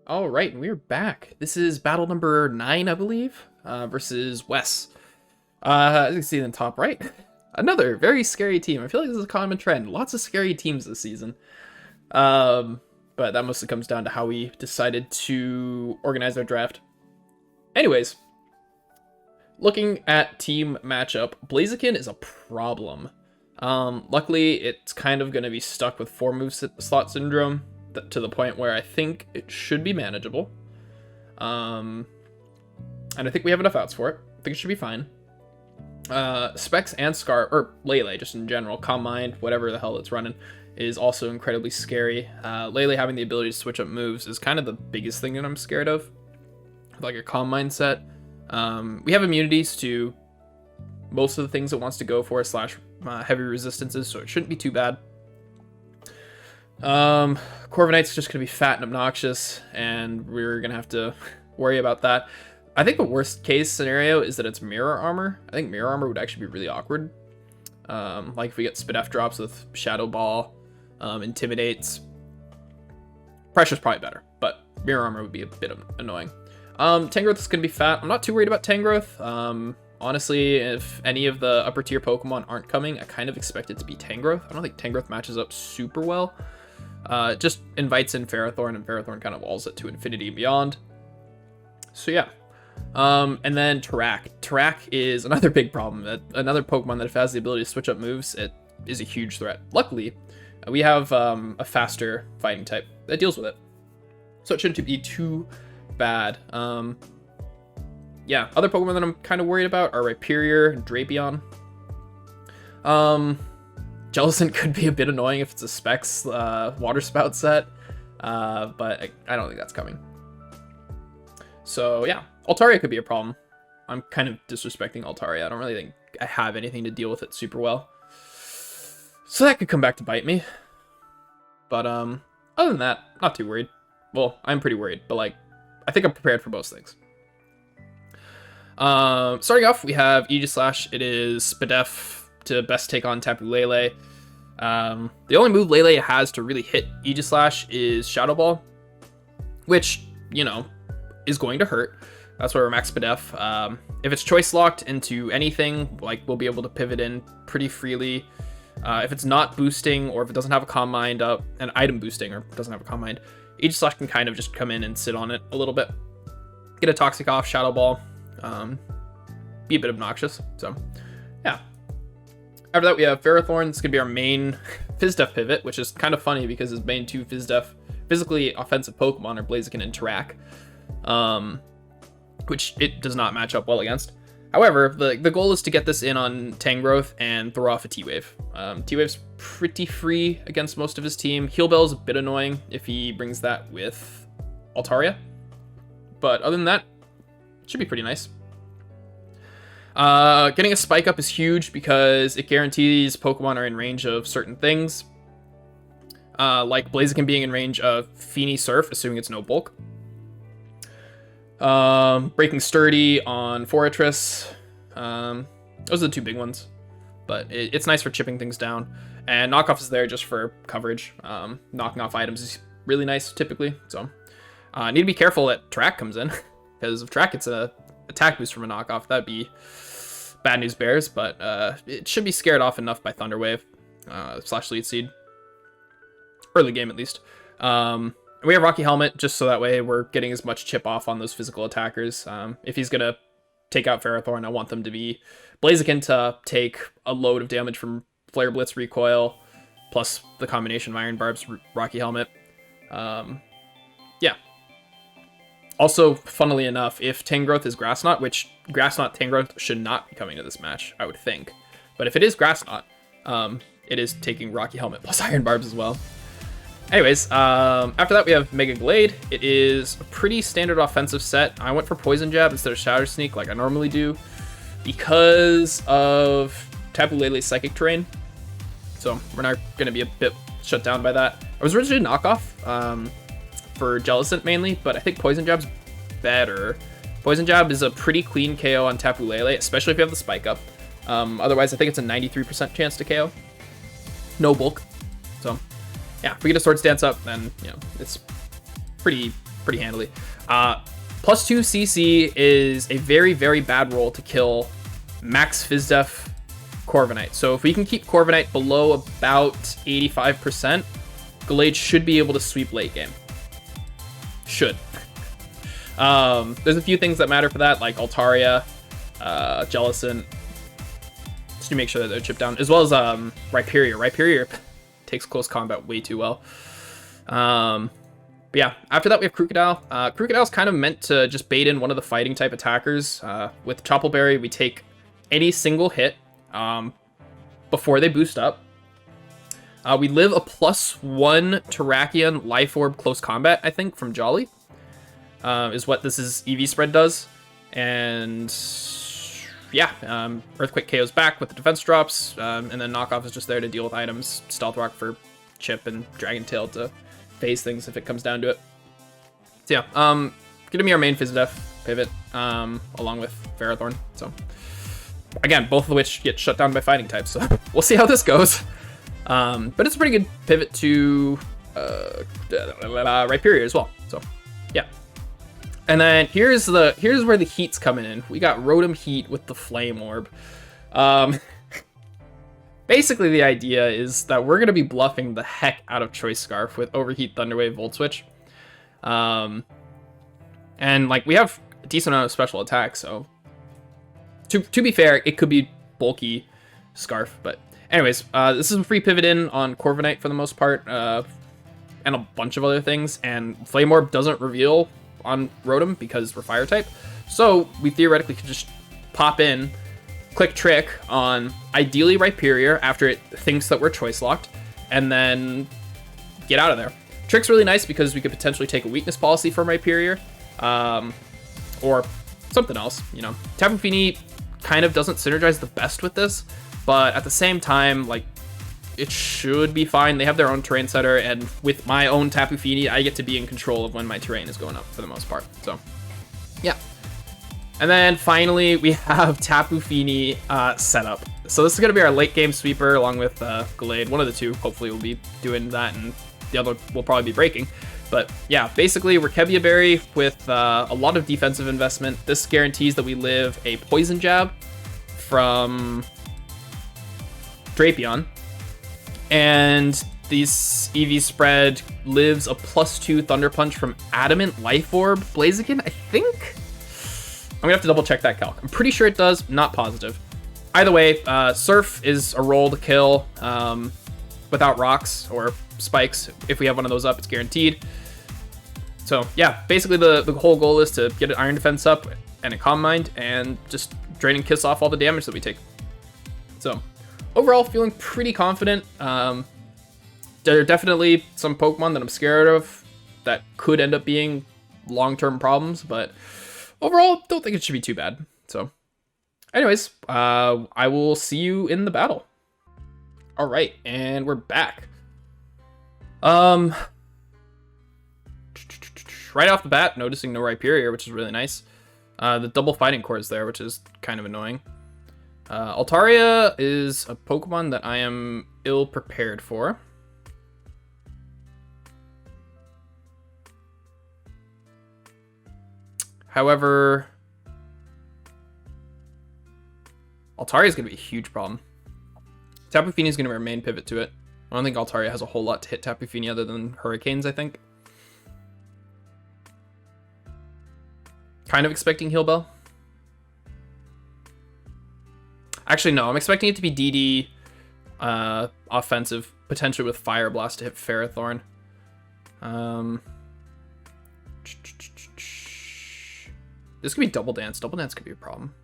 All right, and we're back. This is battle number 9, I believe, versus Wes. As you can see in the top right, another very scary team. I feel like this is a common trend. Lots of scary teams this season. But that mostly comes down to how we decided to organize our draft. Anyways, looking at team matchup, Blaziken is a problem. Luckily, it's kind of going to be stuck with 4 move slot syndrome, to the point where I think it should be manageable. And I think we have enough outs for it. I think it should be fine. Specs and Scar, or Lele, just in general, Calm Mind, whatever the hell it's running, is also incredibly scary. Lele having the ability to switch up moves is kind of the biggest thing that I'm scared of. Like a Calm Mind set. We have immunities to most of the things it wants to go for, slash heavy resistances, so it shouldn't be too bad. Corviknight's just gonna be fat and obnoxious, and we're gonna have to worry about that. I think the worst case scenario is that it's mirror armor. I think mirror armor would actually be really awkward. Like if we get Spadef drops with Shadow Ball, Intimidates. Pressure's probably better, but mirror armor would be a bit annoying. Tangrowth is gonna be fat. I'm not too worried about Tangrowth. Honestly, if any of the upper tier Pokemon aren't coming, I kind of expect it to be Tangrowth. I don't think Tangrowth matches up super well. Just invites in Ferrothorn, and Ferrothorn kind of walls it to infinity and beyond. So yeah. And then Tarak. Tarak is another big problem. Another Pokemon that if it has the ability to switch up moves, it is a huge threat. Luckily, we have a faster fighting type that deals with it. So it shouldn't be too bad. Yeah, other Pokemon that I'm kind of worried about are Rhyperior and Drapion. Jellicent could be a bit annoying if it's a Specs Water Spout set, but I don't think that's coming. So yeah, Altaria could be a problem. I'm kind of disrespecting Altaria. I don't really think I have anything to deal with it super well. So that could come back to bite me. But other than that, not too worried. Well, I'm pretty worried, but like, I think I'm prepared for most things. Starting off, we have Aegislash. It is Spadef to best take on Tapu Lele. The only move Lele has to really hit Aegislash is Shadow Ball, which, you know, is going to hurt. That's why we're max Spadef. If it's choice locked into anything, like, we'll be able to pivot in pretty freely. If it's not boosting, or if it doesn't have a Calm Mind up, an item boosting, or doesn't have a Calm Mind, Aegislash can kind of just come in and sit on it a little bit. Get a Toxic off, Shadow Ball. Be a bit obnoxious. So, yeah. After that, we have Ferrothorn. It's going to be our main Fizdef pivot, which is kind of funny because his main 2 Fizdef physically offensive Pokemon are Blaziken and Tarak, which it does not match up well against. However, the goal is to get this in on Tangrowth and throw off a T-Wave. T-Wave's pretty free against most of his team. Heal Bell is a bit annoying if he brings that with Altaria. But other than that, it should be pretty nice. Getting a Spike Up is huge because it guarantees Pokemon are in range of certain things. Like Blaziken being in range of Feeny Surf, assuming it's no bulk. Breaking Sturdy on Forretress. Those are the 2 big ones. But it's nice for chipping things down. And Knockoff is there just for coverage. Knocking off items is really nice, typically. So, need to be careful that Tarak comes in. Because if Tarak gets a attack boost from a knockoff, that'd be bad news bears. But it should be scared off enough by Thunder Wave slash Lead Seed. Early game, at least. We have Rocky Helmet, just so that way we're getting as much chip off on those physical attackers. If he's going to take out Ferrothorn, I want them to be Blaziken to take a load of damage from Flare Blitz Recoil, plus the combination of Iron Barbs, Rocky Helmet. Yeah. Also, funnily enough, if Tangrowth is Grass Knot, which Grass Knot Tangrowth should not be coming to this match, I would think. But if it is Grass Knot, it is taking Rocky Helmet plus Iron Barbs as well. Anyways, after that we have Mega Glade. It is a pretty standard offensive set. I went for Poison Jab instead of Shatter Sneak like I normally do because of Tapu Lele's Psychic Terrain. So we're not going to be a bit shut down by that. I was originally Knockoff for Jellicent mainly, but I think Poison Jab's better. Poison Jab is a pretty clean KO on Tapu Lele, especially if you have the Spike Up. Otherwise, I think it's a 93% chance to KO. No bulk. So, yeah, if we get a Swords Dance up, then, you know, it's pretty pretty handily. Plus 2 CC is a very, very bad roll to kill max Fizdef Corviknight. So if we can keep Corviknight below about 85%, Gallade should be able to sweep late game. Should. There's a few things that matter for that, like Altaria, Jellicent, just to make sure that they're chipped down, as well as Rhyperior. Rhyperior takes close combat way too well. But yeah, after that we have Crocodile. Crocodile's kind of meant to just bait in one of the fighting type attackers. With Choppleberry, we take any single hit before they boost up. We live a +1 Terrakion Life Orb close combat, I think, from Jolly. Is what this is EV spread does. And yeah, Earthquake KO's back with the defense drops, and then Knockoff is just there to deal with items. Stealth Rock for Chip and Dragon Tail to phase things if it comes down to it. So yeah, gonna be our main Fizdef pivot, along with Ferrothorn. So again, both of which get shut down by fighting types, so we'll see how this goes. But it's a pretty good pivot to Rhyperior as well. So yeah. And then here's where the heat's coming in. We got Rotom Heat with the Flame Orb. Basically, the idea is that we're going to be bluffing the heck out of Choice Scarf with Overheat, Thunderwave, Volt Switch. And, like, we have a decent amount of special attacks, so... To be fair, it could be bulky Scarf, but... Anyways, this is a free pivot in on Corviknight for the most part, and a bunch of other things, and Flame Orb doesn't reveal on Rotom because we're Fire-type, so we theoretically could just pop in, click Trick on ideally Rhyperior after it thinks that we're choice locked, and then get out of there. Trick's really nice because we could potentially take a weakness policy from Rhyperior, or something else, you know. Tapu Fini kind of doesn't synergize the best with this, but at the same time, like, it should be fine. They have their own terrain setter, and with my own Tapu Fini, I get to be in control of when my terrain is going up for the most part. So, yeah. And then finally, we have Tapu Fini setup. So this is going to be our late game sweeper along with Gallade. One of the two, hopefully, will be doing that, and the other will probably be breaking. But yeah, basically, we're Kevia Berry with a lot of defensive investment. This guarantees that we live a Poison Jab from Drapion. And this EV spread lives a +2 Thunder Punch from Adamant Life Orb Blaziken, I think? I'm gonna have to double check that calc. I'm pretty sure it does, not positive. Either way, Surf is a roll to kill without rocks or spikes. If we have one of those up, it's guaranteed. So yeah, basically the whole goal is to get an Iron Defense up and a Calm Mind and just drain and kiss off all the damage that we take. So overall, feeling pretty confident. There are definitely some Pokemon that I'm scared of that could end up being long-term problems, but overall, don't think it should be too bad. So anyways, I will see you in the battle. All right, and we're back. Right off the bat, noticing no Rhyperior, which is really nice. The double fighting core is there, which is kind of annoying. Altaria is a Pokemon that I am ill prepared for. However, Altaria is going to be a huge problem. Tapu Fini is going to be our main pivot to it. I don't think Altaria has a whole lot to hit Tapu Fini other than Hurricanes, I think. Kind of expecting Heal Bell. Actually, no, I'm expecting it to be DD offensive, potentially with Fire Blast to hit Ferrothorn. This could be Double Dance. Double Dance could be a problem.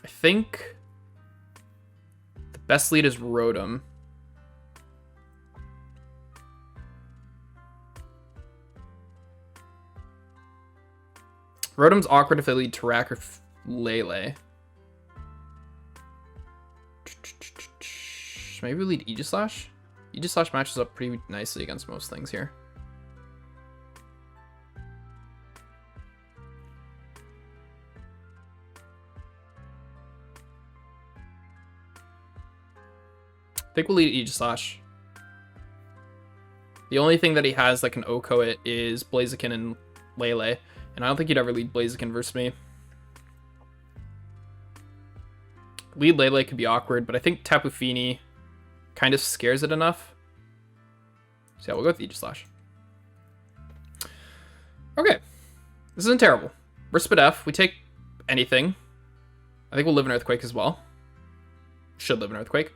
I think the best lead is Rotom. Rotom's awkward if I lead Tarak or Lele. Maybe we lead Aegislash? Aegislash matches up pretty nicely against most things here. I think we'll lead Aegislash. The only thing that he has that can OHKO it is Blaziken and Lele, and I don't think he'd ever lead Blaziken versus me. Lead Lele could be awkward, but I think Tapu Fini kind of scares it enough. So yeah, we'll go with Aegislash. Okay. This isn't terrible. We're Spadef. We take anything. I think we'll live in Earthquake as well. Should live in Earthquake.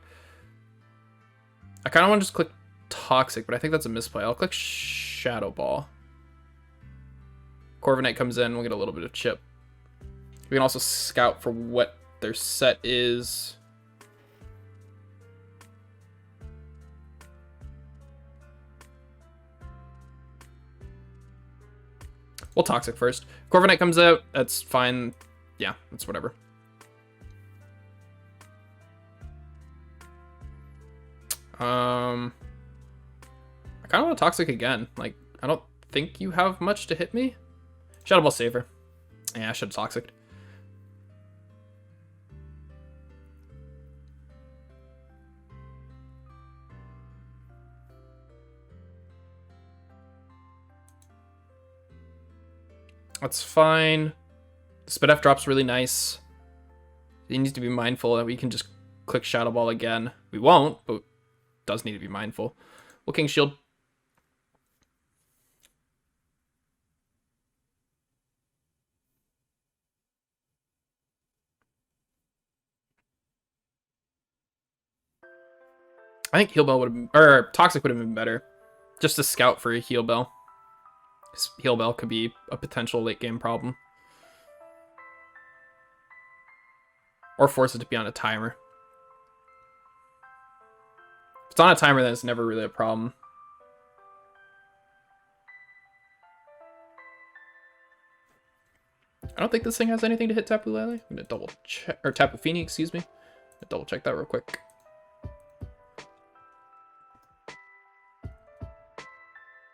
I kind of want to just click Toxic, but I think that's a misplay. I'll click Shadow Ball. Corviknight comes in. We'll get a little bit of chip. We can also scout for what their set is. We'll Toxic first. Corviknight comes out. That's fine. Yeah, that's whatever. I kind of want to Toxic again. Like, I don't think you have much to hit me. Shadow Ball safer. Yeah, I should have Toxic. That's fine. Spadef drop's really nice. He needs to be mindful that we can just click Shadow Ball again. We won't, but does need to be mindful. We'll King Shield. I think Heal Bell would have been, or Toxic would have been better. Just to scout for a Heal Bell. Heal Bell could be a potential late game problem. Or force it to be on a timer. If it's on a timer, then it's never really a problem. I don't think this thing has anything to hit Tapu Lele. I'm gonna double check, or Tapu Fini, excuse me. Double check that real quick.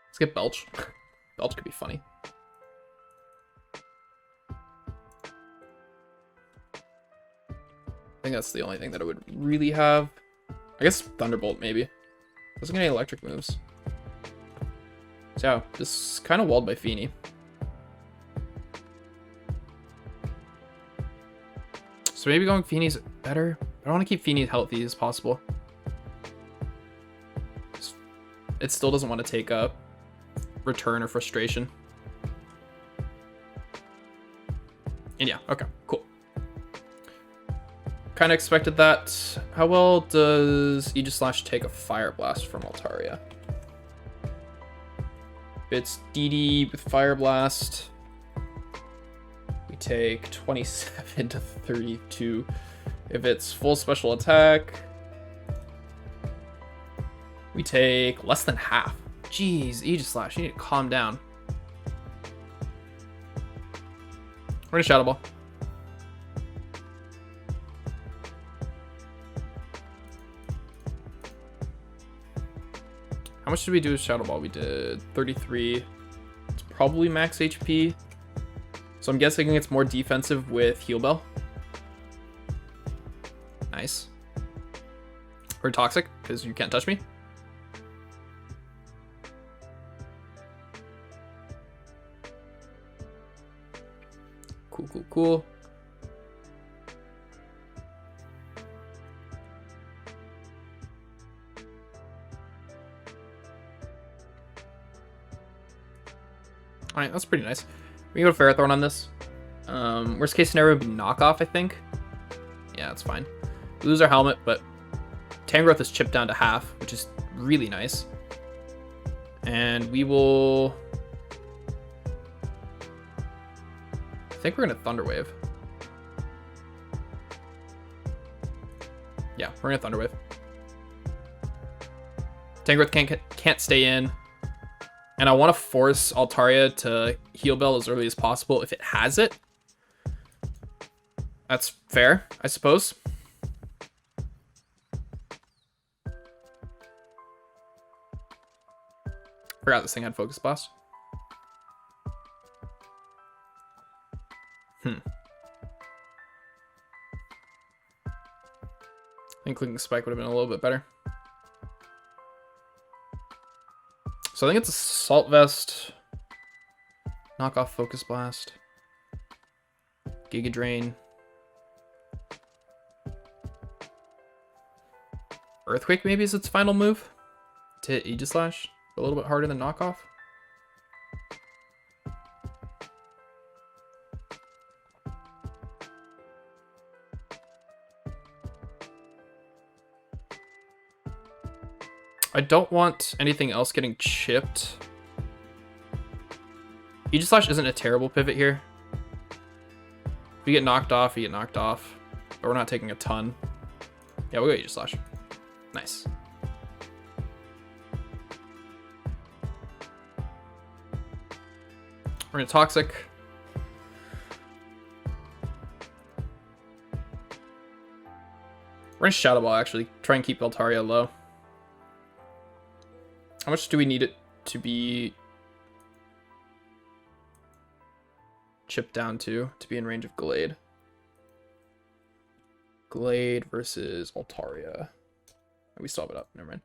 Let's get Belch. Belch could be funny. I think that's the only thing that I would really have. I guess Thunderbolt, maybe. Doesn't get any electric moves. So yeah, this is kind of walled by Fini. So maybe going Fini's better. I want to keep Fini as healthy as possible. It still doesn't want to take a return or frustration. And yeah, okay, cool. Kind of expected that. How well does Aegislash take a Fire Blast from Altaria? It's DD with Fire Blast. We take 27 to 32. If it's full special attack, we take less than half. Jeez, Aegislash, you need to calm down. We're gonna Shadow Ball. How much did we do with Shadow Ball? We did 33. It's probably max HP. So I'm guessing it's more defensive with Heal Bell. Nice. Or Toxic, because you can't touch me. Cool, cool, cool. Alright, that's pretty nice. We can go Ferrothorn on this. Worst case scenario would be knockoff, I think. Yeah, that's fine. We lose our helmet, but Tangrowth is chipped down to half, which is really nice. And we will... I think we're going to Thunder Wave. Yeah, we're going to Thunder Wave. Tangrowth can't stay in. And I want to force Altaria to Heal Bell as early as possible if it has it. That's fair, I suppose. Forgot this thing had Focus Blast. I think clicking Spike would have been a little bit better. So I think it's Assault Vest. Knock off Focus Blast. Giga Drain. Earthquake maybe is its final move. To hit Aegislash. A little bit harder than knockoff. I don't want anything else getting chipped. Aegislash isn't a terrible pivot here. If you get knocked off, you get knocked off. But we're not taking a ton. Yeah, we'll go Aegislash. Nice. We're gonna Toxic. We're gonna Shadow Ball, actually. Try and keep Altaria low. How much do we need it to be chipped down to be in range of Glade? Glade versus Altaria. We still have it up. Never mind.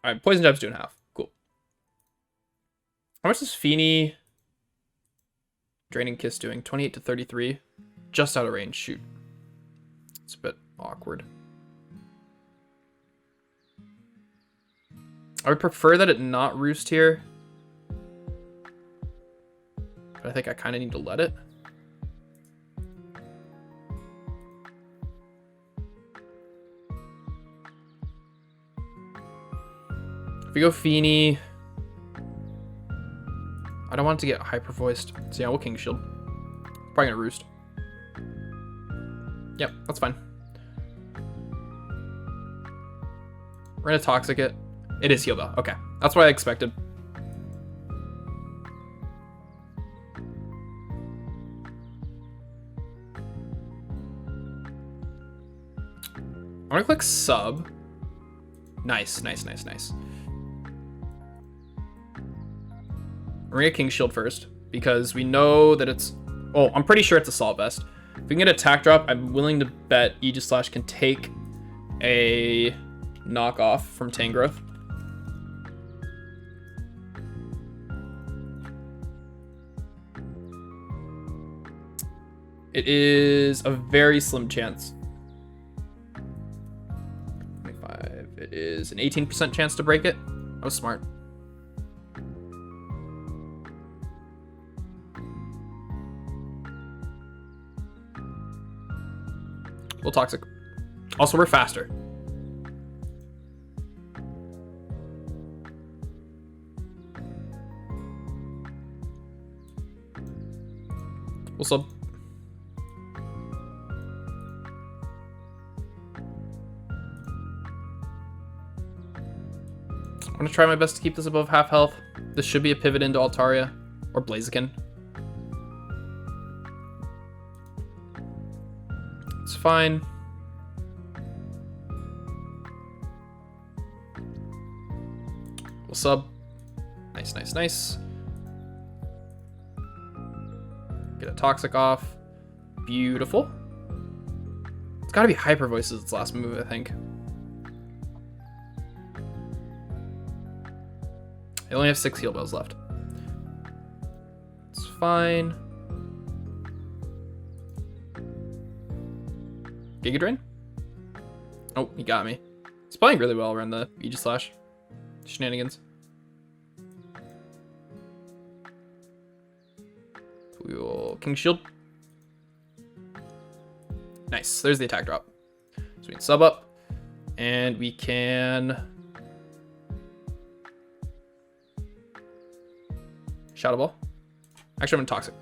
All right, Poison Jab's 2.5. Cool. How much is Feeny Draining Kiss doing? 28 to 33. Just out of range. Shoot. It's a bit awkward. I would prefer that it not roost here. But I think I kind of need to let it. If we go Feeny, I don't want it to get hyper voiced. So yeah, we'll King Shield. Probably gonna roost. Yep, that's fine. We're gonna Toxic it. It is Heal Bell. Okay, that's what I expected. I'm gonna click sub. Nice, nice, nice, nice. We're gonna King Shield first because we know that it's. Oh, I'm pretty sure it's Assault Vest. If we can get Attack Drop, I'm willing to bet Aegislash can take a knockoff from Tangrowth. It is a very slim chance. 25. It is an 18% chance to break it. I was smart. We'll Toxic. Also, we're faster. We'll sub. I'm gonna try my best to keep this above half health. This should be a pivot into Altaria or Blaziken. It's fine. We'll sub. Nice, nice, nice. Get a Toxic off. Beautiful. It's gotta be Hyper Voice as its last move, I think. I only have 6 Heal Bells left. It's fine. Giga Drain? Oh, he got me. He's playing really well around the Aegislash shenanigans. We will King Shield. Nice. There's the attack drop. So we can sub up. And we can Shadow Ball. Actually, I'm gonna Toxic.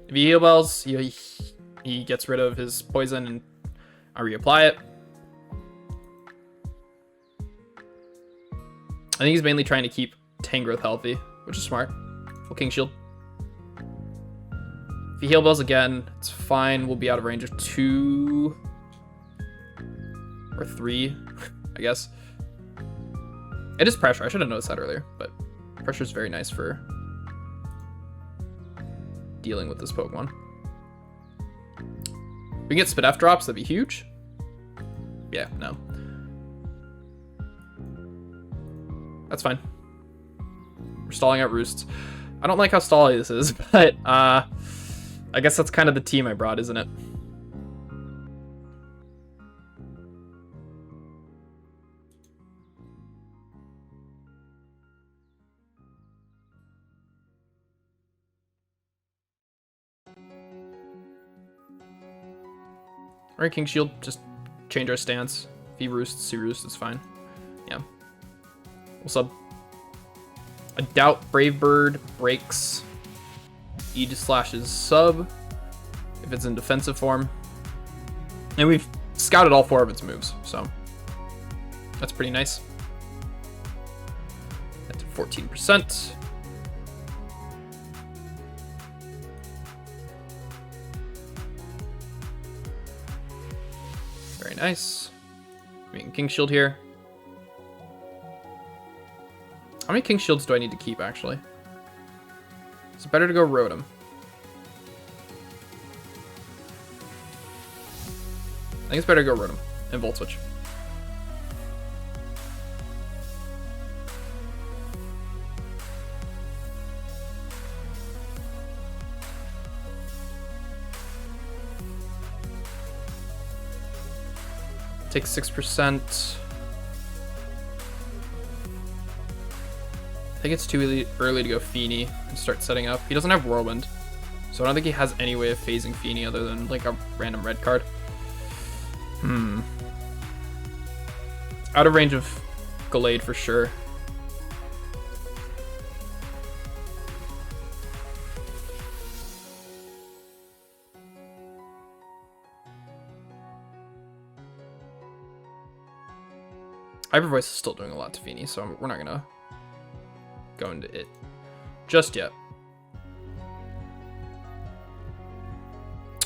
If he Heal Bells, he gets rid of his poison and I reapply it. I think he's mainly trying to keep Tangrowth healthy, which is smart. We'll King Shield. If he Heal Bells again, it's fine. We'll be out of range of 2 or 3, I guess. It is pressure. I should have noticed that earlier, but pressure is very nice for dealing with this Pokemon. If we can get Spidef drops, that'd be huge. Yeah, no. That's fine. We're stalling out roosts. I don't like how stally this is, but I guess that's kind of the team I brought, isn't it? Alright, King Shield, just change our stance. If he roosts, he roosts, it's fine. Yeah. We'll sub. I doubt Brave Bird breaks E/Slash's sub if it's in defensive form. And we've scouted all 4 of its moves, so that's pretty nice. That's 14%. Very nice. Making King Shield here. How many King Shields do I need to keep, actually? It's better to go Rotom. I think it's better to go Rotom and Volt Switch. Take 6%. I think it's too early to go Feeny and start setting up. He doesn't have Whirlwind, so I don't think he has any way of phasing Feeny other than like a random red card. Out of range of Gallade for sure. Hyper Voice is still doing a lot to Feeny, so we're not gonna go into it just yet.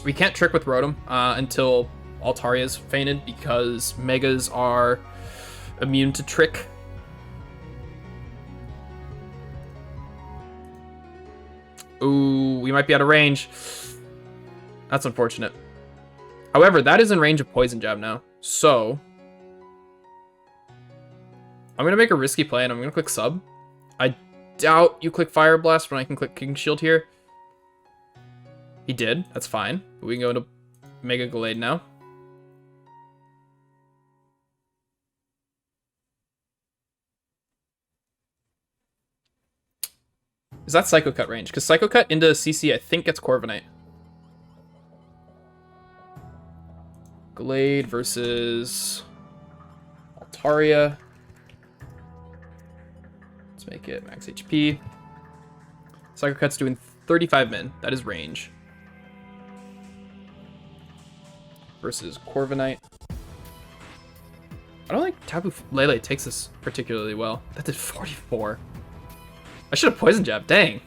We can't trick with Rotom until Altaria's fainted because Megas are immune to trick. Ooh, we might be out of range. That's unfortunate. However, that is in range of Poison Jab now, so I'm going to make a risky play, and I'm going to click sub. I doubt you click Fire Blast when I can click King Shield here. He did. That's fine. But we can go into Mega Gallade now. Is that Psycho Cut range? Because Psycho Cut into CC, I think, gets Corviknight. Gallade versus Altaria. Make it max HP. Psycho Cut's doing 35 min. That is range. Versus Corviknight. I don't think Tapu Lele takes this particularly well. That did 44. I should have Poison Jab. Dang.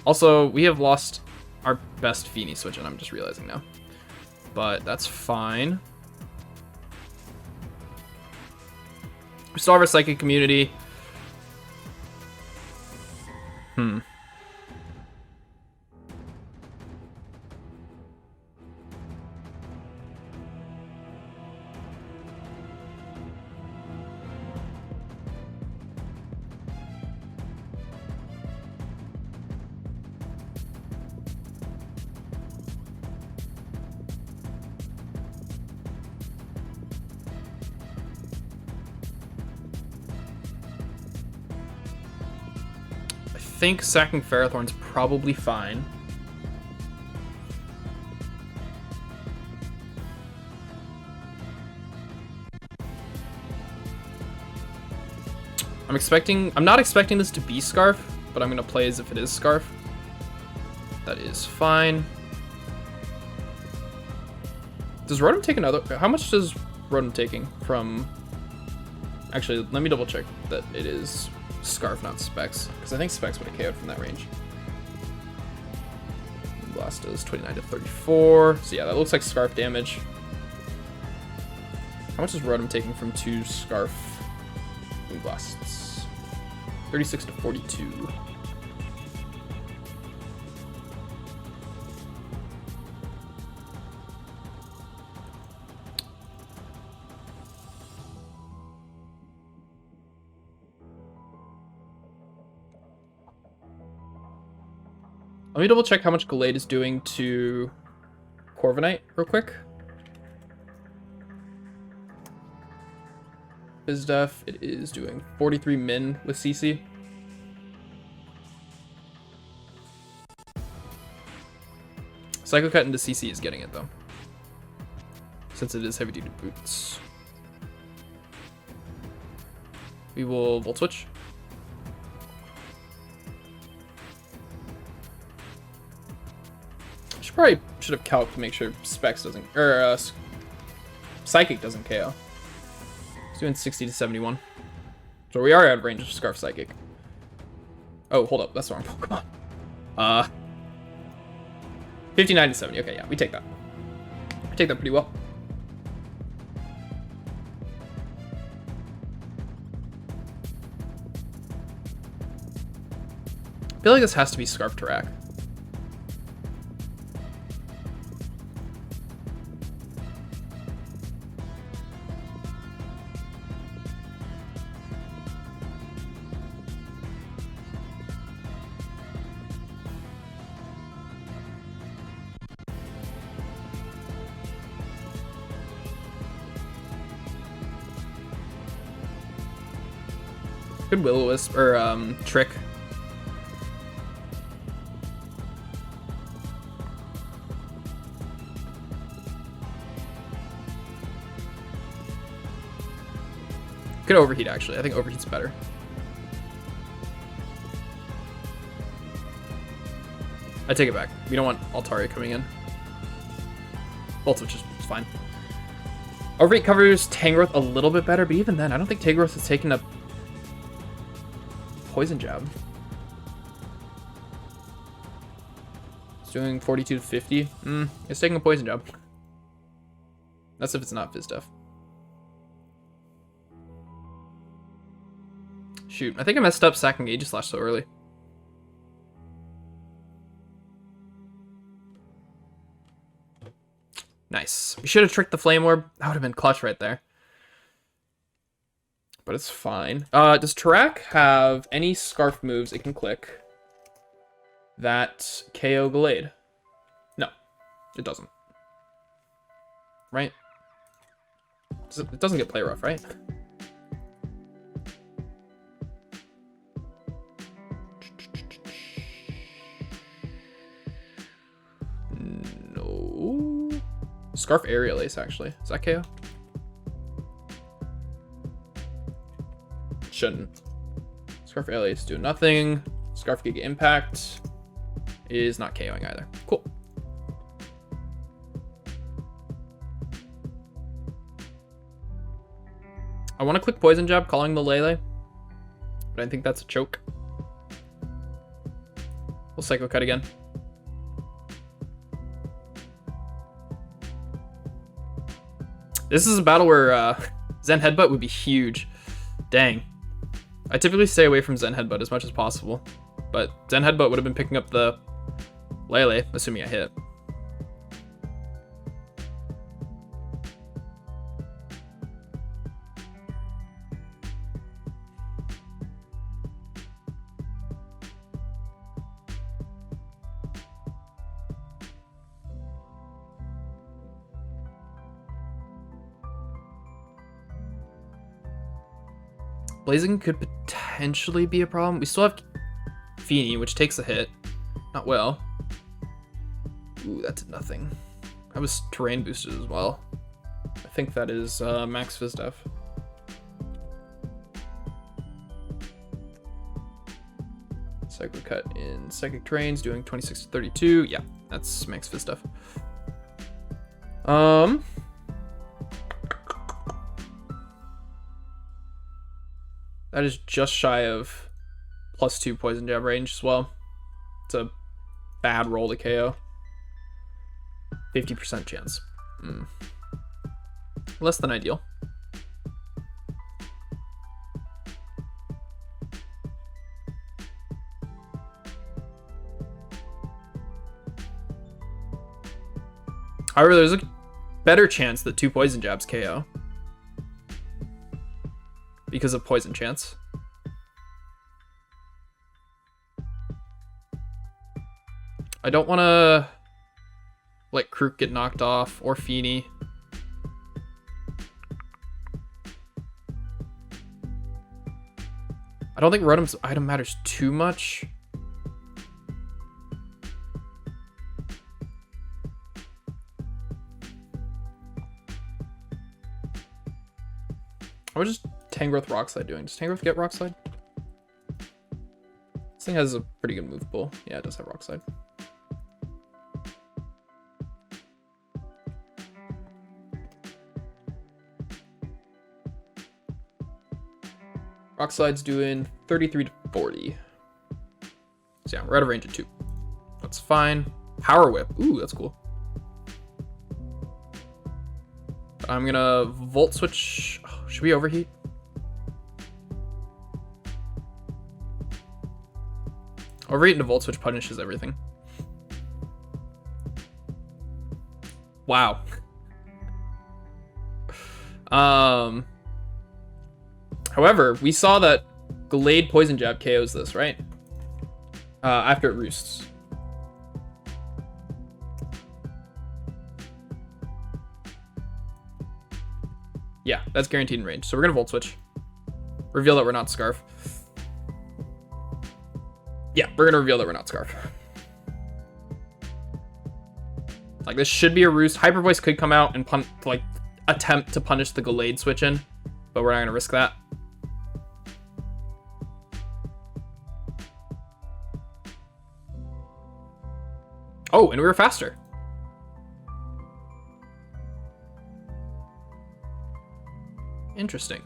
Also, we have lost our best Feeny switch, and I'm just realizing now. But that's fine. We still have our Psychic Community. I think sacking Ferrothorn's probably fine. I'm not expecting this to be Scarf, but I'm gonna play as if it is Scarf. That is fine. Does Rotom take another? How much does Rotom taking from? Actually, let me double check that it is Scarf, not Specs, because I think Specs would have KO'd from that range. Blast does 29 to 34. So yeah, that looks like Scarf damage. How much is Rotom taking from 2 Scarf Blasts? 36 to 42. Let me double check how much Gallade is doing to Corviknight real quick. Bizdef, it is doing 43 min with CC. Psycho Cut into CC is getting it though, since it is heavy duty boots. We will Volt Switch. Should have calced to make sure Specs doesn't, or Psychic doesn't KO. It's doing 60 to 71. So we are out of range of Scarf Psychic. Oh, hold up, that's the wrong Pokemon. 59 to 70. Okay, yeah, we take that. We take that pretty well. I feel like this has to be Scarf Tarak. Good Will-O-Wisp, or Trick. Could Overheat, actually. I think Overheat's better. I take it back. We don't want Altaria coming in. Volt Switch is fine. Overheat covers Tangrowth a little bit better, but even then, I don't think Tangrowth has taken a Poison Jab. It's doing 42 to 50. It's taking a Poison Jab. That's if it's not Bizdef. Shoot, I think I messed up sacking Aegislash so early. Nice. We should have tricked the Flame Orb. That would have been clutch right there. But it's fine. Does Tarak have any Scarf moves it can click that KO Gallade? No, it doesn't. Right? It doesn't get Play Rough, right? No. Scarf Aerial Ace, actually. Is that KO? Shouldn't. Scarf Aerial Ace do nothing. Scarf Giga Impact is not KOing either. Cool. I want to click Poison Jab, calling the Lele, but I think that's a choke. We'll Psycho Cut again. This is a battle where Zen Headbutt would be huge. Dang. I typically stay away from Zen Headbutt as much as possible, but Zen Headbutt would have been picking up the Lele, assuming I hit. Blazing could potentially be a problem. We still have Feeny, which takes a hit. Not well. Ooh, that did nothing. I was terrain boosted as well. I think that is max Fizdef. Psycho Cut in Psychic Terrains, doing 26 to 32. Yeah, that's max Fizdef. That is just shy of +2 Poison Jab range as well. It's a bad roll to KO. 50% chance. Less than ideal. However, there's a better chance that 2 Poison Jabs KO. Because of Poison Chance. I don't want to let Krook get knocked off, or Feeny. I don't think Rotom's item matters too much. What is Tangrowth Rock Slide doing? Does Tangrowth get Rock Slide? This thing has a pretty good move pool. Yeah, it does have Rock Slide. Rock Slide's doing 33 to 40. So yeah, we're out of range of 2. That's fine. Power Whip. Ooh, that's cool. I'm gonna Volt Switch. Oh, should we overheat? Overheat into Volt Switch punishes everything. Wow. However, we saw that Gallade Poison Jab KOs this, right? After it roosts. Yeah, that's guaranteed in range. So we're gonna Volt Switch. Reveal that we're not Scarf. Yeah, we're gonna reveal that we're not Scarf. Like, this should be a roost. Hyper Voice could come out and attempt to punish the Gallade switch in, but we're not gonna risk that. Oh, and we were faster. Interesting.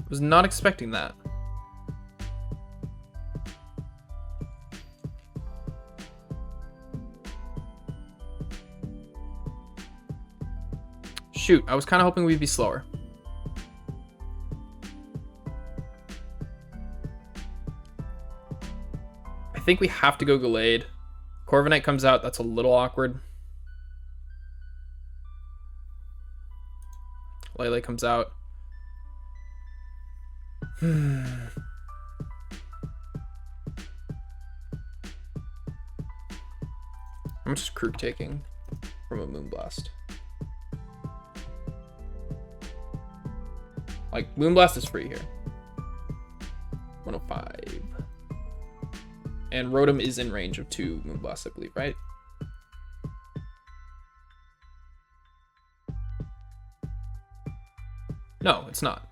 Was not expecting that. Shoot, I was kind of hoping we'd be slower. I think we have to go Gallade. Corviknight comes out, that's a little awkward. Lele comes out. How much is Krook taking from a Moonblast? Like, Moonblast is free here. 105. And Rotom is in range of 2 Moonblasts, I believe, right? No, it's not.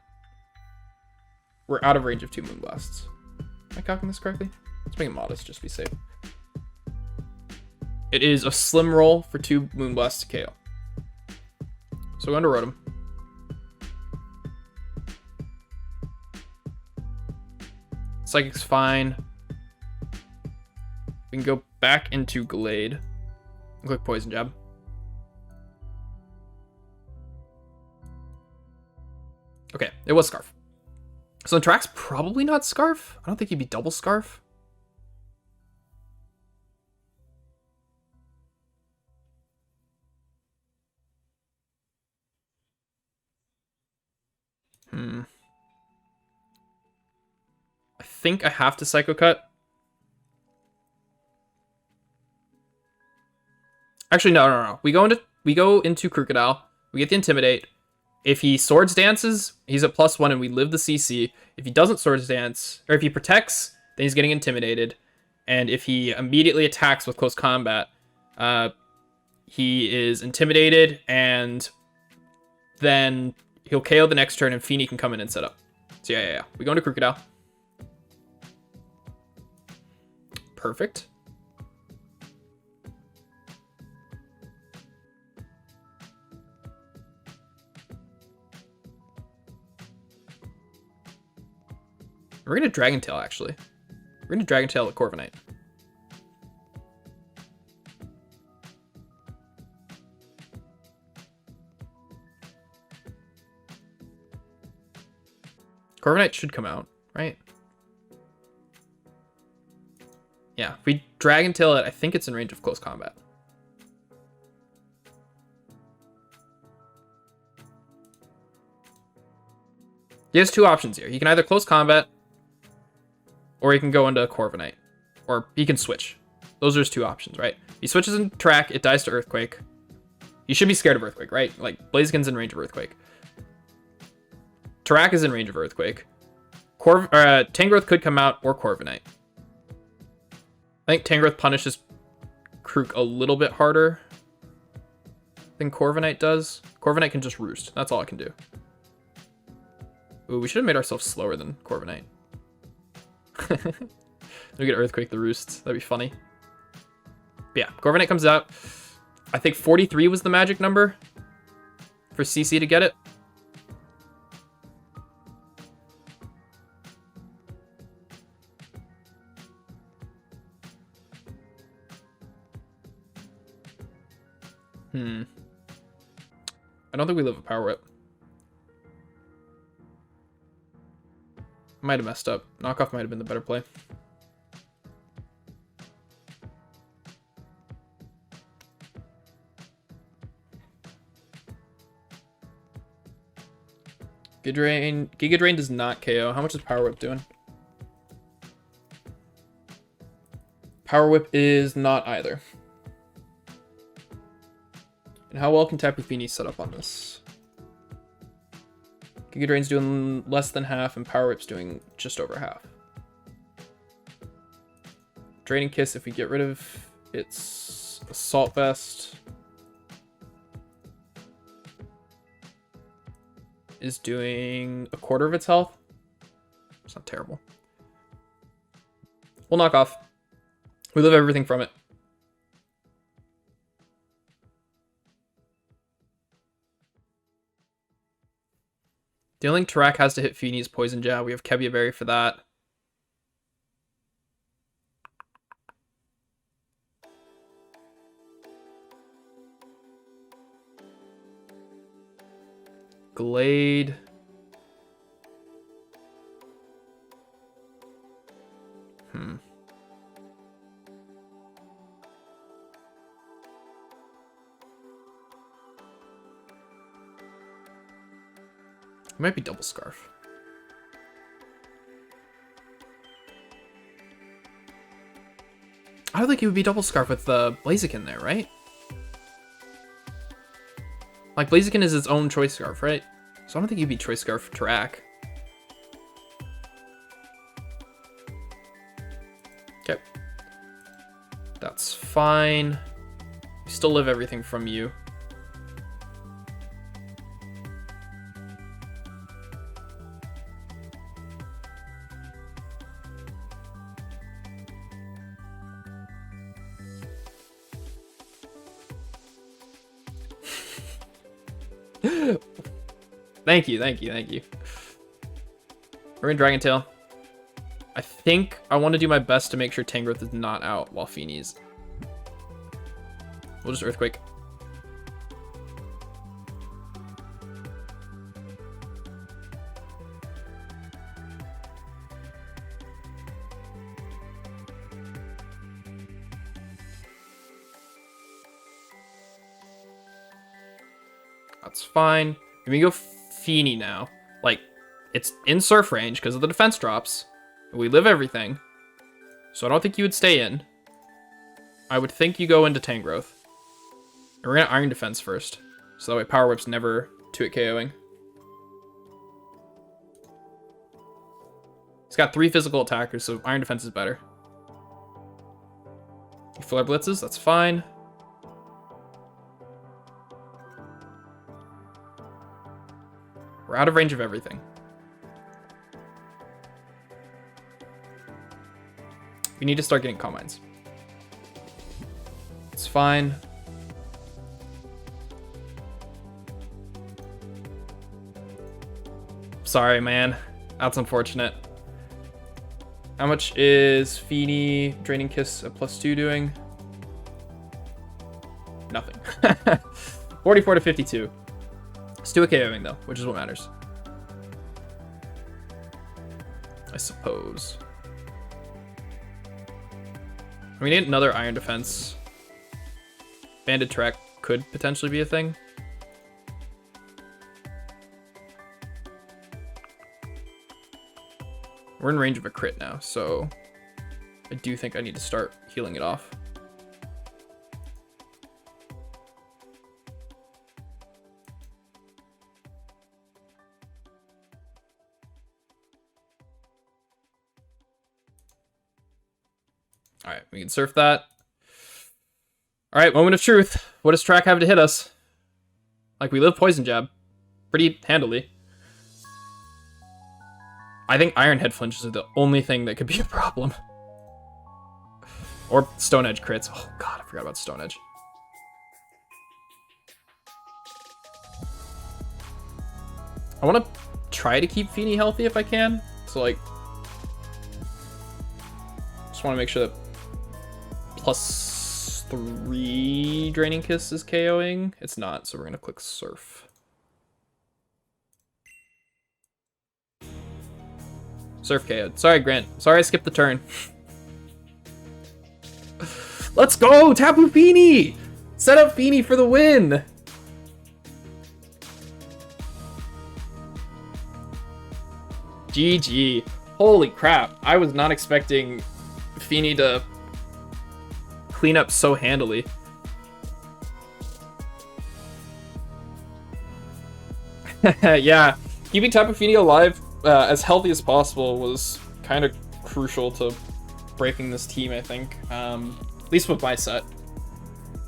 We're out of range of 2 Moonblasts. Am I calculating this correctly? Let's make it modest, just to be safe. It is a slim roll for 2 Moonblasts to KO. So go into Rotom. Psychic's fine. We can go back into Gallade and click Poison Jab. Okay, it was Scarf. So Track's probably not Scarf. I don't think he'd be double Scarf. I think I have to Psycho Cut. Actually, no. We go into Crocodile. We get the Intimidate. If he Swords Dances, he's at +1 and we live the CC. If he doesn't Swords Dance, or if he protects, then he's getting intimidated. And if he immediately attacks with Close Combat, he is intimidated, and then he'll KO the next turn and Feeny can come in and set up. So yeah. We go into Crocodile. Perfect. We're gonna Dragon Tail, actually. We're gonna Dragon Tail at Corviknight. Corviknight should come out, right? Yeah, if we Dragon Tail it, I think it's in range of Close Combat. He has 2 options here. He can either Close Combat or he can go into Corviknight. Or he can switch. Those are his two options, right? He switches in Track, it dies to Earthquake. You should be scared of Earthquake, right? Like, Blaziken's in range of Earthquake. Tarak is in range of Earthquake. Tangrowth could come out, or Corviknight. I think Tangrowth punishes Krook a little bit harder than Corviknight does. Corviknight can just roost. That's all it can do. Ooh, we should have made ourselves slower than Corviknight. We get Earthquake the roosts. That'd be funny. But yeah, Corviknight comes out. I think 43 was the magic number for CC to get it. I don't think we live a Power Whip. Might have messed up. Knockoff might have been the better play. Giga Drain does not KO. How much is Power Whip doing? Power Whip is not either. And how well can Tapu Fini set up on this? Giga Drain's doing less than half, and Power Whip's doing just over half. Draining Kiss, if we get rid of its Assault Vest, is doing a quarter of its health. It's not terrible. We'll knock off. We live everything from it. The only thing Tarak has to hit Fini is Poison Jab. We have Kebia Berry for that. Glade. It might be Double Scarf. I don't think it would be Double Scarf with Blaziken there, right? Like, Blaziken is its own Choice Scarf, right? So I don't think you'd be Choice Scarf for Tarak. Okay. That's fine. We still live everything from you. Thank you. We're in Dragon Tail. I think I want to do my best to make sure Tangrowth is not out while Fini's. We'll just Earthquake. That's fine. And we go Fini now. Like, it's in Surf range because of the defense drops. We live everything. So I don't think you would stay in. I would think you go into Tangrowth. And we're going to Iron Defense first. So that way Power Whip's never 2-hit KOing. He's got 3 physical attackers, so Iron Defense is better. You Flare Blitzes, that's fine. We're out of range of everything. We need to start getting Calm Minds. It's fine. Sorry, man. That's unfortunate. How much is Fini Draining Kiss at +2 doing? Nothing. 44 to 52. Still a KOing though, which is what matters. I suppose. We need another Iron Defense. Banded Track could potentially be a thing. We're we're in range of a crit now, so I do think I need to start healing it off. All right, we can surf that. All right, moment of truth. What does track have to hit us? Like, we live poison jab pretty handily. I think iron head flinches are the only thing that could be a problem. Or stone edge crits. Oh god, I forgot about stone edge. I want to try to keep Feeny healthy if I can. So like, just want to make sure that +3 Draining Kiss is KOing. It's not, so we're gonna click Surf. Surf KO'd. Sorry, Grant. Sorry I skipped the turn. Let's go! Tapu Fini! Set up Fini for the win! GG. Holy crap. I was not expecting Fini to clean up so handily. Yeah, keeping Tapu Fini alive as healthy as possible was kind of crucial to breaking this team, I think. At least with my set.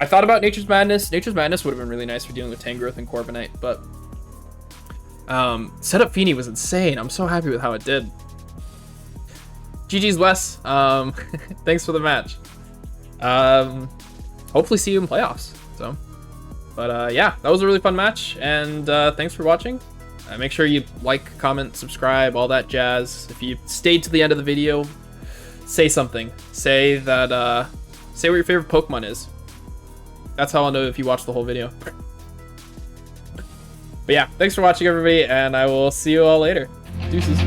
I thought about Nature's Madness. Nature's Madness would have been really nice for dealing with Tangrowth and Corviknight, but setup Fini was insane. I'm so happy with how it did. GG's Wes. Thanks for the match. Hopefully see you in playoffs. So, but yeah, that was a really fun match, and thanks for watching. Make sure you like, comment, subscribe, all that jazz. If you stayed to the end of the video, say something. Say that, say what your favorite Pokemon is. That's how I'll know if you watched the whole video. But yeah, thanks for watching, everybody, and I will see you all later. Deuces.